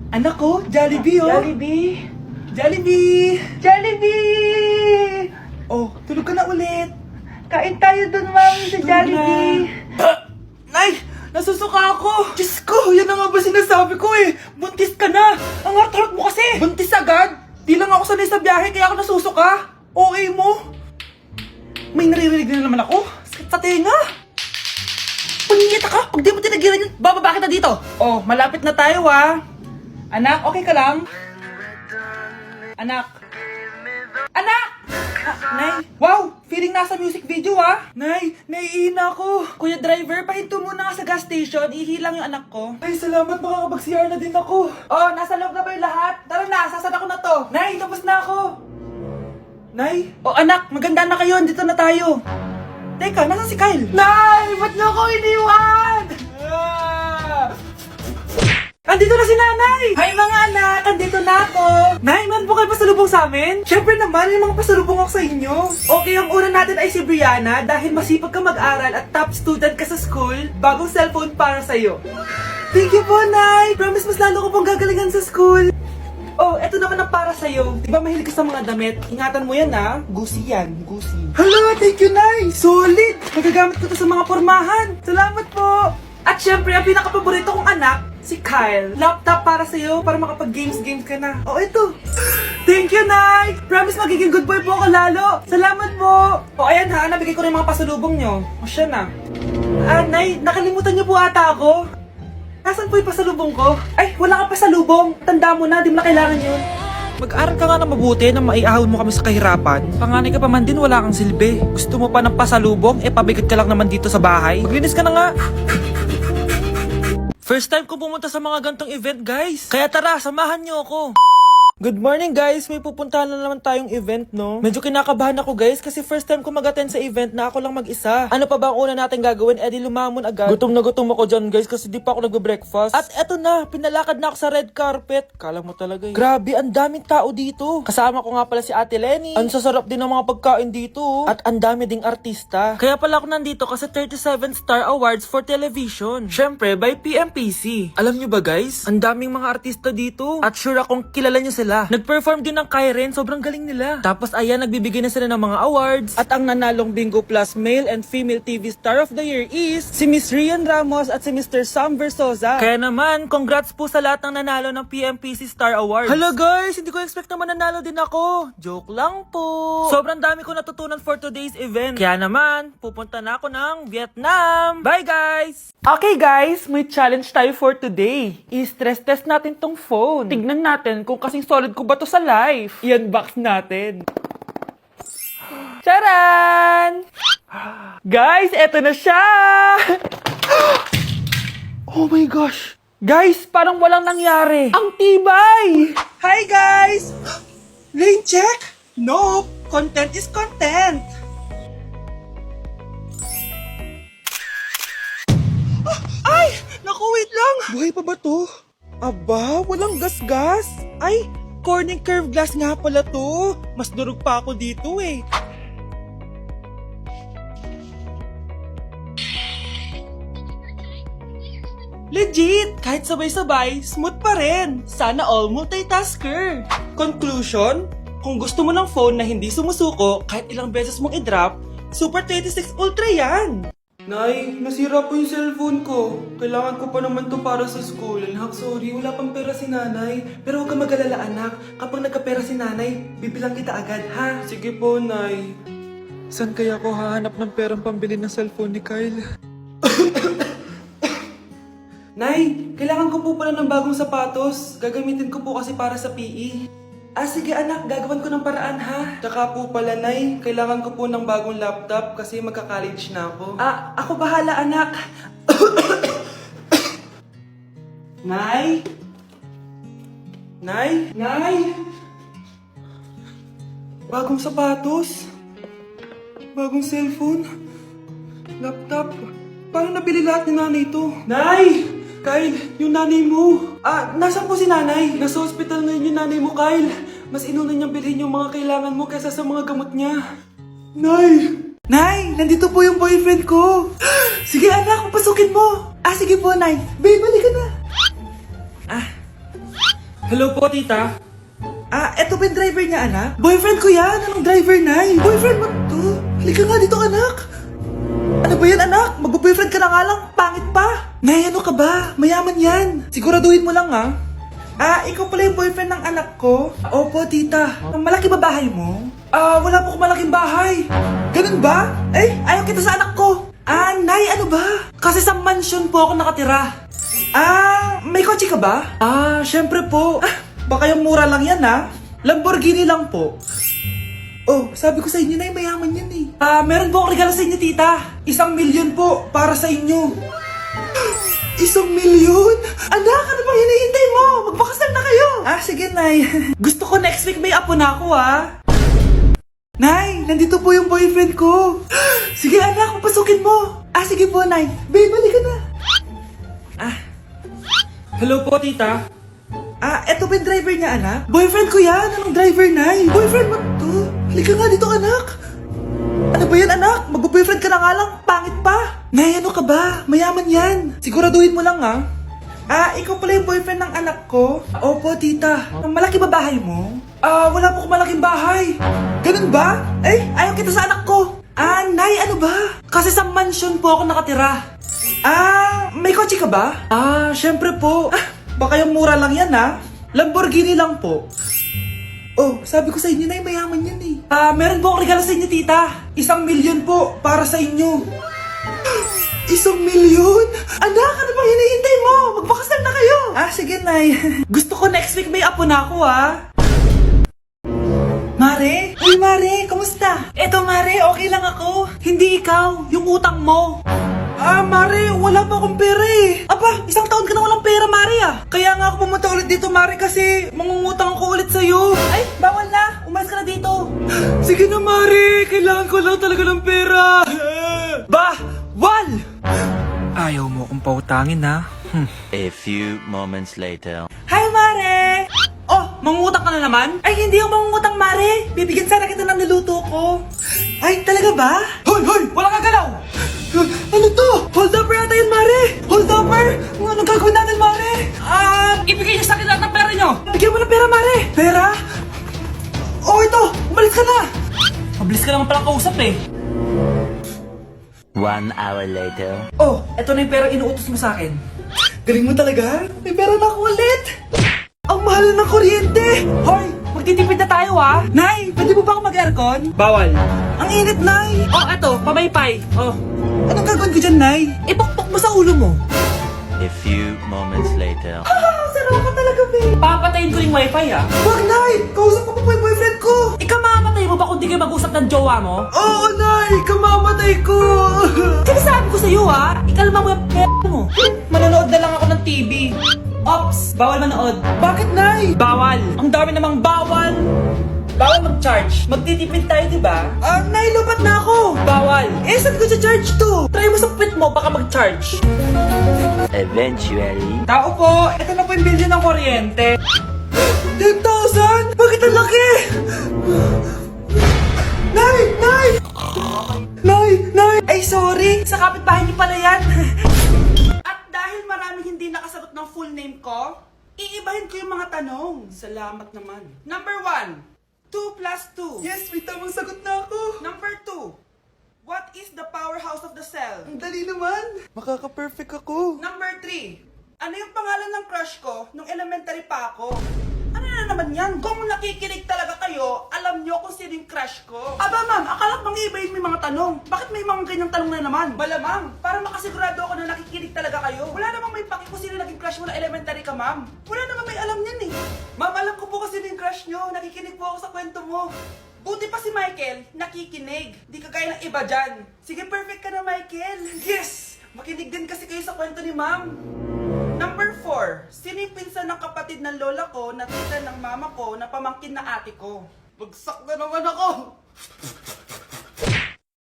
Anak ko, Jollibee oh. Jollibee? Jollibee! Jollibee! Oh, tulog ka na ulit. Kain tayo dun, mami, sa Jollibee. Nay! Nasusuka ako! Diyos ko! Yan na nga ba sinasabi ko eh! Buntis ka na! Ang heart mo kasi! Buntis agad? Di lang ako sanay sa biyahe kaya ako nasusuka! Okay mo? May naririnig na naman ako! Sakit sa tenga! Panyita ka! Pag di mo tinagilan yun, bababa kita dito! Oh, malapit na tayo ah! Anak, okay ka lang? Anak! Anak! Nay! Wow! Feeling nasa music video ah! Nay! Naiina ako! Kuya driver, pahinto muna ka sa gas station. Ihilang yung anak ko. Ay, salamat. Makakapag-CR na din ako. Oh, nasa loob na ba yung lahat? Tara na, sasad ako na to. Nay, tapos na ako. Nay? Oh, anak, maganda na kayo. Dito na tayo. Teka, nasa si Kyle? Nay! Ba't niyo ako iniwan? Andito na si nanay! Hi mga anak! Andito na ako! Nay, man po kayo pasalubong sa amin? Siyempre naman, yung mga pasalubong ako sa inyo. Okay, ang una natin ay si Brianna dahil masipag ka mag-aral at top student ka sa school, bagong cellphone para sa'yo. Thank you po, Nay! Promise mas lalo ko pong gagalingan sa school. Oh, eto naman ang para sa'yo. Di ba mahilig ka sa mga damit? Ingatan mo yan ha. Gucci yan. Gucci. Hala, thank you, Nay! Solid! Magagamit ko to sa mga pormahan. Salamat po! At syempre, ang pinaka-paborito kong anak, si Kyle. Laptop para sa'yo, para makapag-games ka na. Oh, ito. Thank you, Nay! Promise magiging good boy po ako lalo. Salamat po! O, ayan ha, nabigay ko rin mga pasalubong nyo. O, siya na. Ah, Nay, nakalimutan niyo po ata ako. Nasaan po yung pasalubong ko? Ay, wala kang pasalubong. Tanda mo na, di mo na kailangan yun. Mag-aral ka nga na mabuti na maiahon mo kami sa kahirapan. Panganay ka pa man din, wala kang silbi. Gusto mo pa ng pasalubong, pabigat ka lang naman dito sa bahay. Maglinis ka na nga. First time ko pumunta sa mga gantong event, guys. Kaya tara, samahan niyo ako. Good morning, guys. May pupuntahan na naman tayong event, no? Medyo kinakabahan ako, guys, kasi first time ko mag-attend sa event na ako lang mag-isa. Ano pa ba ang una natin gagawin? Di lumamon agad. Gutom na gutom ako dyan, guys, kasi di pa ako nagbe-breakfast. At eto na, pinalakad na ako sa red carpet. Kala mo talaga eh. Grabe, ang daming tao dito. Kasama ko nga pala si Ate Lenny. Ang sasarap din ng mga pagkain dito. At ang dami ding artista. Kaya pala ako nandito kasi 37 Star Awards for Television. Syempre, by PMPC. Alam nyo ba, guys? Ang daming mga artista dito. At sure akong kilala nyo sila. Nag-perform din ng Kairen, sobrang galing nila. Tapos ayan, nagbibigay na sila ng mga awards. At ang nanalong Bingo Plus Male and Female TV Star of the Year is si Miss Rian Ramos at si Mr. Sam Versosa. Kaya naman, congrats po sa lahat ng nanalo ng PMPC Star Awards. Hello guys, hindi ko expect na mananalo din ako. Joke lang po. Sobrang dami ko natutunan for today's event. Kaya naman, pupunta na ako ng Vietnam. Bye guys! Okay guys, may challenge tayo for today. I-stress test natin tong phone. Tignan natin kung kasing solid ko ba to sa life. I-unbox natin. Charan! Guys, eto na siya! Oh my gosh! Guys, parang walang nangyari. Ang tibay! Hi guys! Rain check? No! Content is content! Ay! Naku, wait lang! Buhay pa ba to? Aba, walang gas-gas. Ay, Corning curved glass nga pala to. Mas durog pa ako dito eh. Legit! Kahit sabay-sabay, smooth pa rin. Sana all multitasker. Conclusion? Kung gusto mo ng phone na hindi sumusuko kahit ilang beses mong i-drop, Super 26 Ultra yan! Nay, nasira po yung cellphone ko. Kailangan ko pa naman to para sa school. Anak, sorry, wala pang pera si nanay. Pero huwag ka mag-alala, anak. Kapag nagkapera si nanay, bibilang kita agad, ha? Sige po, Nay. Saan kaya ako hahanap ng perang pambili ng cellphone ni Kyle? Nay, kailangan ko po pala ng bagong sapatos. Gagamitin ko po kasi para sa PE. Ah, sige anak, gagawin ko ng paraan ha. Tsaka po pala, Nay, kailangan ko po ng bagong laptop kasi magka-college na ako. Ah, ako bahala anak. Nay? Nay? Nay? Bagong sapatos? Bagong cellphone? Laptop? Paano nabili lahat ni nanay ito? Nay! Kyle, yung nanay mo. Ah, nasaan po si nanay? Nasa hospital ngayon yung nanay mo, Kyle. Mas inuna niyang bilhin yung mga kailangan mo kaysa sa mga gamot niya. Nay! Nay, nandito po yung boyfriend ko. Sige anak, papasukin mo. Ah, sige po, Nay. Babe, balik ka na. Ah. Hello po, tita. Eto ba yung driver niya, anak? Boyfriend ko yan! Anong driver, Nay? Boyfriend mo to? Halika nga dito, anak! Ano ba yan, anak? Magbo-boyfriend ka na nga lang, pangit pa! Nay, ano ka ba? Mayaman yan! Siguraduhin mo lang, ha? Ikaw pala yung boyfriend ng anak ko? Opo, tita. Malaki ba bahay mo? Wala po akong malaking bahay. Ganun ba? Ayaw kita sa anak ko. Nay, ano ba? Kasi sa mansion po ako nakatira. May kotse ka ba? Syempre po. Baka yung mura lang yan, ha? Lamborghini lang po. Oh, sabi ko sa inyo na mayaman yan eh. Meron po akong regalo sa inyo, tita. 1,000,000 po para sa inyo. 1,000,000? Anak, ano bang hinihintay mo? Magpakasal na kayo. Sige, Nay. Gusto ko next week may apo na ako, ha? Nay, nandito po yung boyfriend ko. Sige, anak, papasukin mo. Sige po, Nay. Babe, balik ka na. Hello po, tita. Eto ba yung driver niya, anak? Boyfriend ko yan. Anong driver, Nay? Boyfriend mo to? Halika nga dito, anak. Ano ba yan, anak? Magbo-boyfriend ka na nga lang, pangit pa. Nay, ano ka ba? Mayaman yan. Siguraduhin mo lang, ha? Ikaw pala yung boyfriend ng anak ko? Opo, tita. Malaki ba bahay mo? Wala po akong malaking bahay. Ganun ba? Ayaw kita sa anak ko. Nay, ano ba? Kasi sa mansion po ako nakatira. May kotse ka ba? Syempre po. Baka yung mura lang yan, ha? Lamborghini lang po. Oh, sabi ko sa inyo na mayaman yan eh. Meron po akong regalo sa inyo, tita. 1,000,000 po para sa inyo. 1,000,000? Anak, ano bang hinihintay mo? Magpakasal na kayo. Sige, Nay. Gusto ko next week may apo na ako, ha? Mare? Uy, Mare, kamusta? Eto, Mare, okay lang ako. Hindi ikaw, yung utang mo. Mare, wala pa akong pera eh. Aba, 1 taon ka na walang pera, Mare Kaya nga ako pumunta ulit dito, Mare, kasi mangungutang ako ulit sa'yo. Bawal na. Umalis ka na dito. Sige na, Mare. Kailangan ko lang talaga ng pera. Wal! Ayaw mo akong pautangin, ha? A few moments later. Hi, Mare! Oh, mangungutang ka na naman? Hindi ako mangungutang, Mare. Bibigyan sana kita ng niluto ko. Talaga ba? Hoy! Wala kang galaw! Ano to? Hold upper yata yun, Mare! Hold upper? Anong gagawin natin, Mare? Ibigay niyo sa akin lahat ng pera niyo! Bigyan mo ng pera, Mare! Pera? Oh, ito! Umalis ka na! Mabilis ka naman palang kausap, eh. 1 hour later. Oh, eto na yung pera inuutos mo sa akin. Galing mo talaga? May pera na ako ulit! Ang mahal na ng kuryente! Hoy! Magtitipid na tayo, ha? Nay, pwede mo ba ako mag-aircon? Bawal. Ang init, Nay! Eto, pamaypay. Anong gagawin ko dyan, Nay? Ipokpok mo sa ulo mo. A few moments later. Sarap ka talaga, babe. Papatayin ko yung wifi, ha? Wag, Nay! Kausap ko pa po yung boyfriend ko! Ikamamatay mo ba kung di kayo mag-usap ng jowa mo? Oo, Nay! Kamamatay ko! Sinasabi ko sa'yo, ha? Ikalma mo yung mo. Manonood na lang ako ng TV. Ops! Bawal manood. Bakit, Nay? Bawal! Ang dami namang bawal! Bawal mag-charge. Magtitipid tayo, di ba? Nay, lupat na ako! Bawal! Saan ko sa-charge to? Try mo sa puwit mo, baka mag-charge. Eventually. Tao po, ito na po yung bill ng kuryente. 10,000? Bakit ang laki? Nay! Sorry! Sa kapitbahay niyo pala yan. At dahil maraming hindi nakasagot ng full name ko, iibahin ko yung mga tanong. Salamat naman. Number 1. 2 plus 2. Yes, may tamang sagot na ako. Number 2. What is the powerhouse of the cell? Ang dali naman. Makaka-perfect ako. Number 3. Ano yung pangalan ng crush ko nung elementary pa ako? Ano na naman yan? Kung nakikinig talaga kayo, alam nyo kung sino yung crush ko. Aba ma'am, akala ko bang iibahin mo yung mga tanong. Bakit may mga ganyang tanong na naman? Malamang, para makasigurado ako na nakikinig talaga kayo. Wala namang may paki kung sino naging crush mo na elementary ka, ma'am. Wala namang may alam yan eh. Ma'am, alam ko po kasi sino yung crush nyo. Nakikinig po ako sa kwento mo. Buti pa si Michael, nakikinig. Di kagaya ng iba dyan. Sige, perfect ka na, Michael. Yes! Makinig din kasi kayo sa kwento ni ma'am. Number 4. Sino yung pinsan ng kapatid ng lola ko na tita ng mama ko na pamangkin na ate ko? Bagsak na naman ako!